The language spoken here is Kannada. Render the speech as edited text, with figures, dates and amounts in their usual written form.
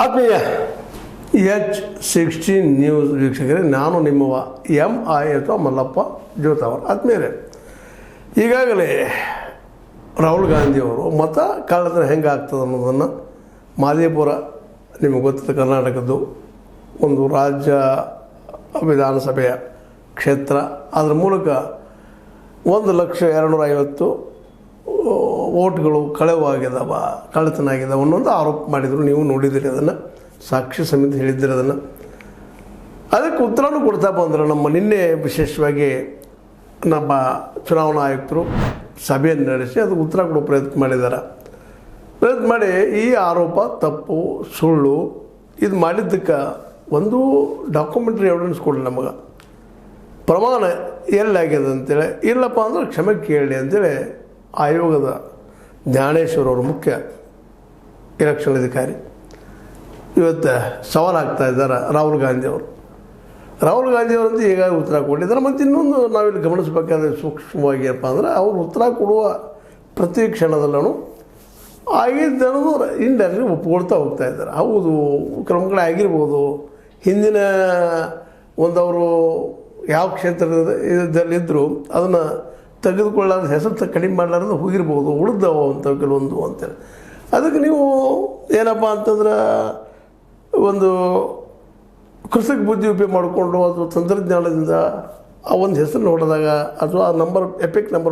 ಆತ್ಮೀಯ H16 ನ್ಯೂಸ್ ವೀಕ್ಷಕರೇ, ನಾನು ನಿಮ್ಮವ MI ಅಥವಾ ಮಲ್ಲಪ್ಪ ಜೋತಾವರ್. ಆತ್ಮೀಯರೇ, ಈಗಾಗಲೇ ರಾಹುಲ್ ಗಾಂಧಿಯವರು ಮತ ಕಳ್ಳತನ ಹೆಂಗೆ ಆಗ್ತದೆ ಅನ್ನೋದನ್ನು ಮಾದೇಪುರ ನಿಮಗೆ ಗೊತ್ತಿದೆ, ಕರ್ನಾಟಕದ್ದು ಒಂದು ರಾಜ್ಯ ವಿಧಾನಸಭೆಯ ಕ್ಷೇತ್ರ. ಅದರ ಮೂಲಕ 1,250,000 ಓಟ್ಗಳು ಕಳ್ಳತನ ಆಗಿದ್ದಾವೆ ಅನ್ನೋದು ಆರೋಪ ಮಾಡಿದರು. ನೀವು ನೋಡಿದ್ದೀರಿ, ಅದನ್ನು ಸಾಕ್ಷಿ ಸಮಿತಿ ಹೇಳಿದ್ದೀರಿ. ಅದನ್ನು ಅದಕ್ಕೆ ಉತ್ತರನೂ ಕೊಡ್ತಾ ಬಂದರು. ನಿನ್ನೆ ವಿಶೇಷವಾಗಿ ನಮ್ಮ ಚುನಾವಣಾ ಆಯುಕ್ತರು ಸಭೆಯನ್ನು ನಡೆಸಿ ಅದಕ್ಕೆ ಉತ್ತರ ಕೊಡೋ ಪ್ರಯತ್ನ ಮಾಡಿ ಈ ಆರೋಪ ತಪ್ಪು, ಸುಳ್ಳು, ಇದು ಮಾಡಿದ್ದಕ್ಕೆ ಒಂದು ಡಾಕ್ಯುಮೆಂಟ್ರಿ ಎವಿಡೆನ್ಸ್ ಕೊಡಲಿ, ನಮಗೆ ಪ್ರಮಾಣ ಎಲ್ಲಾಗ್ಯದ ಅಂತೇಳಿ. ಇಲ್ಲಪ್ಪ ಅಂದ್ರೆ ಕ್ಷಮೆ ಕೇಳಿ ಅಂತೇಳಿ ಆಯೋಗದ ಜ್ಞಾನೇಶ್ವರ್ ಅವರು, ಮುಖ್ಯ ಎಲೆಕ್ಷನ್ ಅಧಿಕಾರಿ, ಇವತ್ತು ಸವಾಲಾಗ್ತಾ ಇದ್ದಾರೆ ರಾಹುಲ್ ಗಾಂಧಿಯವರಂತೂ ಈಗಾಗಲೇ ಉತ್ತರ ಕೊಟ್ಟಿದ್ದಾರೆ. ಮತ್ತು ಇನ್ನೊಂದು ನಾವಿಲ್ಲಿ ಗಮನಿಸಬೇಕಾದ್ರೆ ಸೂಕ್ಷ್ಮವಾಗಿ ಏನಪ್ಪ ಅಂದ್ರೆ, ಅವರು ಉತ್ತರ ಕೊಡುವ ಪ್ರತಿ ಕ್ಷಣದಲ್ಲೂ ಆಗಿದ್ದನ್ನು ಇಂಡೈರೆಕ್ಟ್ಲಿ ಒಪ್ಕೊಳ್ತಾ ಹೋಗ್ತಾ ಇದ್ದಾರೆ. ಹೌದು, ಕ್ರಮಗಳು ಆಗಿರ್ಬೋದು. ಹಿಂದಿನ ಅವರು ಯಾವ ಕ್ಷೇತ್ರದಲ್ಲಿದ್ದರೂ ಅದನ್ನು ತೆಗೆದುಕೊಳ್ಳಾದ ಹೆಸರು ಕಡಿಮೆ ಮಾಡಲಾರ್ದು ಹೋಗಿರ್ಬೋದು, ಉಳಿದವು ಅಂಥವು ಕೆಲವೊಂದು ಅಂತೇಳಿ. ಅದಕ್ಕೆ ನೀವು ಏನಪ್ಪ ಅಂತಂದ್ರೆ, ಒಂದು ಕೃಷಿಕ ಬುದ್ಧಿ ಉಪಯೋಗ ಮಾಡಿಕೊಂಡು ಅಥವಾ ತಂತ್ರಜ್ಞಾನದಿಂದ ಆ ಒಂದು ಹೆಸರು ನೋಡಿದಾಗ ಅಥವಾ ಎಪಿಕ್ ನಂಬರ್